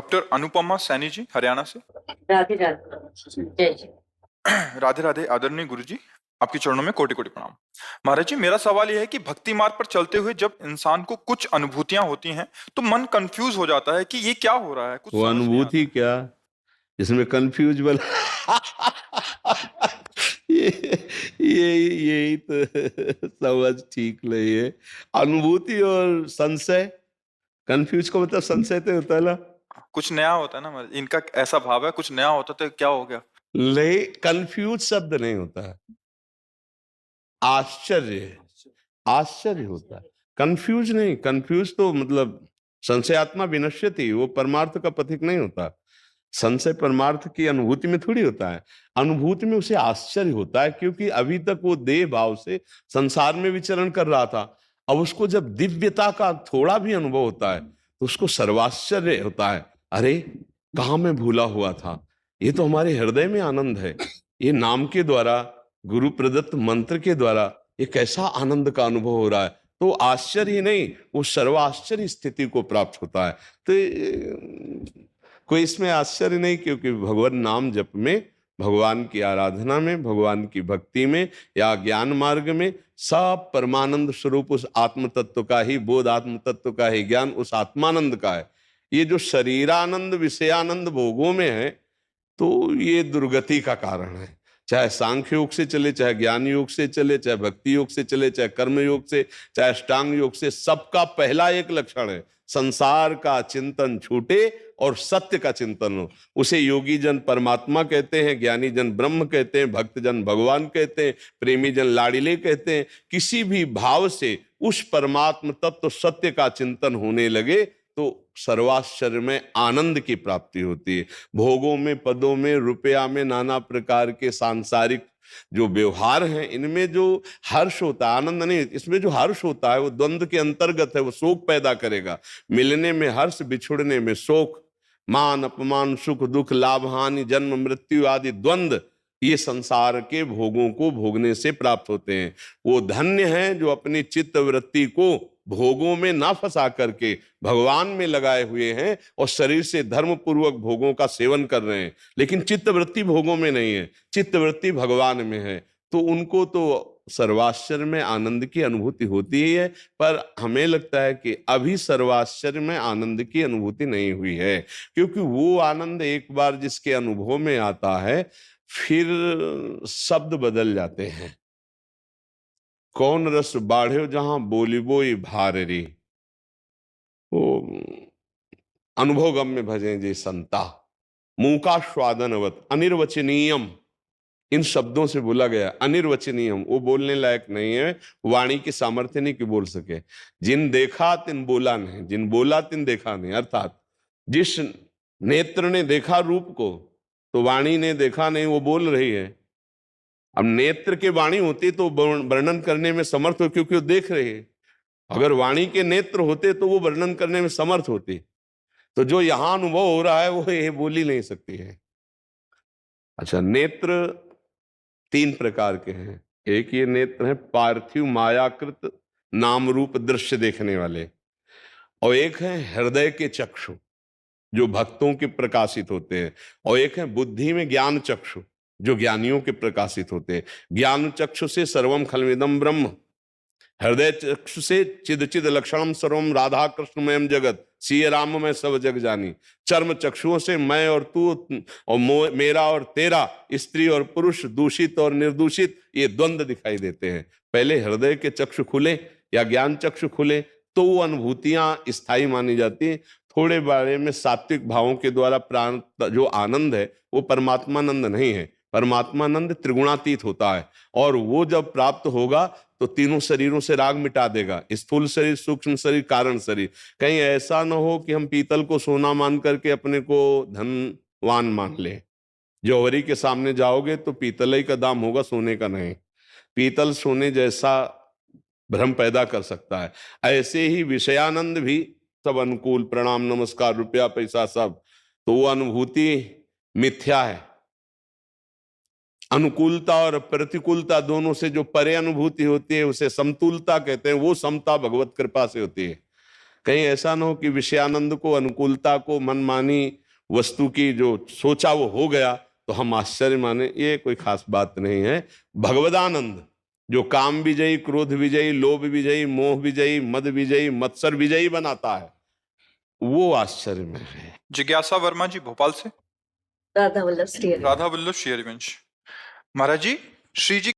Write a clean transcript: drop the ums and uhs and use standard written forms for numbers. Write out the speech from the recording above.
Doctor Anupama Saini ji Haryana से। राधे राधे, जय जी। राधे राधे आदरणीय गुरु जी, आपके चरणों में कोटि कोटि प्रणाम। महाराज जी, मेरा सवाल यह है कि भक्ति मार्ग पर चलते हुए जब इंसान को कुछ अनुभूतियां होती हैं तो मन कंफ्यूज हो जाता है कि ये क्या हो रहा है, कुछ वो समझ नहीं आता अनुभूति है। क्या, इसमें कंफ्यूज वाला यही तो समझ ठीक नहीं है। अनुभूति और संशय, कंफ्यूज का मतलब संशय तो होता है ना। कुछ नया होता है ना महाराज, इनका ऐसा भाव है कुछ नया होता तो क्या हो गया। ले कंफ्यूज शब्द नहीं होता है, आश्चर्य, आश्चर्य होता है। कंफ्यूज नहीं, कंफ्यूज तो मतलब संशयात्मा विनश्यति, वो परमार्थ का प्रतीक नहीं होता। संशय परमार्थ की अनुभूति में थोड़ी होता है, अनुभूति में उसे आश्चर्य होता है, क्योंकि अभी तक वो देह भाव से संसार में विचरण कर रहा था। अब उसको जब दिव्यता का थोड़ा भी अनुभव होता है तो उसको सर्वाश्चर्य होता है। अरे कहाँ मैं भूला हुआ था, ये तो हमारे हृदय में आनंद है। ये नाम के द्वारा, गुरु प्रदत्त मंत्र के द्वारा एक ऐसा आनंद का अनुभव हो रहा है, तो आश्चर्य ही नहीं, वो सर्वाश्चर्य स्थिति को प्राप्त होता है। तो कोई इसमें आश्चर्य नहीं, क्योंकि भगवान नाम जप में, भगवान की आराधना में, भगवान की भक्ति में या ज्ञान मार्ग में सब परमानंद स्वरूप उस आत्म तत्व का ही, बोध आत्म तत्व का ही ज्ञान उस आत्मानंद का है। ये जो शरीरानंद विषयानंद भोगों में है तो ये दुर्गति का कारण है। चाहे सांख्य योग से चले, चाहे ज्ञान योग से चले, चाहे भक्ति योग से चले, चाहे कर्म योग से, चाहे अष्टांग योग से, सबका पहला एक लक्षण है, संसार का चिंतन छूटे और सत्य का चिंतन हो। उसे योगी जन परमात्मा कहते हैं, ज्ञानी जन ब्रह्म कहते हैं, भक्त जन भगवान कहते हैं, प्रेमी जन लाडिले कहते हैं। किसी भी भाव से उस परमात्म तत्व सत्य का चिंतन होने लगे तो सर्वाश्चर्य में आनंद की प्राप्ति होती है। भोगों में, पदों में, रुपया में, नाना प्रकार के सांसारिक जो व्यवहार हैं, इनमें जो हर्ष होता है, आनंद नहीं, इसमें जो हर्ष होता है वो द्वंद्व के अंतर्गत है, वो शोक पैदा करेगा। मिलने में हर्ष, बिछुड़ने में शोक, मान अपमान, सुख दुख, लाभ हानि, जन्म मृत्यु आदि द्वंद्व, ये संसार के भोगों को भोगने से प्राप्त होते हैं। वो धन्य हैं जो अपनी चित्त वृत्ति को भोगों में ना फंसा करके भगवान में लगाए हुए हैं और शरीर से धर्म पूर्वक भोगों का सेवन कर रहे हैं, लेकिन चित्त वृत्ति भोगों में नहीं है, चित्त वृत्ति भगवान में है। तो उनको तो सर्वाश्चर्य में आनंद की अनुभूति होती ही है, पर हमें लगता है कि अभी सर्वाश्चर्य में आनंद की अनुभूति नहीं हुई है, क्योंकि वो आनंद एक बार जिसके अनुभव में आता है फिर शब्द बदल जाते हैं। कौन रस बाढ़े जहां बोली बोई भार रे, वो अनुभव गम में भजे जे संता, मुंह का स्वादनवत अनिर्वचनीयम, इन शब्दों से बोला गया अनिर्वचनीयम, वो बोलने लायक नहीं है, वाणी की सामर्थ्य नहीं कि बोल सके। जिन देखा तिन बोला नहीं, जिन बोला तिन देखा नहीं, अर्थात जिस नेत्र ने देखा रूप को तो वाणी ने देखा नहीं, वो बोल रही है। अब नेत्र के वाणी होती तो वर्णन करने में समर्थ हो, क्योंकि वो देख रहे हैं। अगर वाणी के नेत्र होते तो वो वर्णन करने में समर्थ होती। तो जो यहां अनुभव हो रहा है वो ये बोल ही नहीं सकती है। अच्छा, नेत्र तीन प्रकार के हैं। एक ये नेत्र है पार्थिव मायाकृत नाम रूप दृश्य देखने वाले, और एक है हृदय के चक्षु जो भक्तों के प्रकाशित होते हैं, और एक है बुद्धि में ज्ञान चक्षु जो ज्ञानियों के प्रकाशित होते हैं। ज्ञान चक्षु से सर्वम खलमिदम ब्रह्म, हृदय चक्षु से चिद चिद लक्षणम सर्वम राधा कृष्णमयम जगत, सिय राम में सब जग जानी। चर्म चक्षुओं से मैं और तू और मेरा और तेरा, स्त्री और पुरुष, दूषित और निर्दूषित, ये द्वंद्व दिखाई देते हैं। पहले हृदय के चक्षु खुले या ज्ञान चक्षु खुले तो वो अनुभूतियां स्थायी मानी जाती हैं। थोड़े बारे में सात्विक भावों के द्वारा प्राप्त जो आनंद है वो परमात्मानंद नहीं है, परमात्मानंद त्रिगुणातीत होता है, और वो जब प्राप्त होगा तो तीनों शरीरों से राग मिटा देगा, स्थूल शरीर, सूक्ष्म शरीर, कारण शरीर। कहीं ऐसा ना हो कि हम पीतल को सोना मान करके अपने को धनवान मान ले। जौहरी के सामने जाओगे तो पीतल ही का दाम होगा, सोने का नहीं। पीतल सोने जैसा भ्रम पैदा कर सकता है। ऐसे ही विषयानंद भी सब अनुकूल, प्रणाम नमस्कार, रुपया पैसा सब, तो वो अनुभूति मिथ्या है। अनुकूलता और प्रतिकूलता दोनों से जो परे अनुभूति होती है उसे समतुलता कहते हैं। वो समता भगवत कृपा से होती है। कहीं ऐसा ना हो कि विषयानंद को, अनुकूलता को, मनमानी वस्तु की जो सोचा वो हो गया तो हम आश्चर्य माने, ये कोई खास बात नहीं है। भगवदानंद जो काम विजयी, क्रोध विजयी, लोभ विजयी, मोह विजयी, मद विजयी, मत्सर विजयी बनाता है, वो आश्चर्य में है। जिज्ञासा वर्मा जी भोपाल से। राधा वल्लभ श्री हरि। राधा वल्लभ श्री हरिवंश। महाराज जी, श्री जी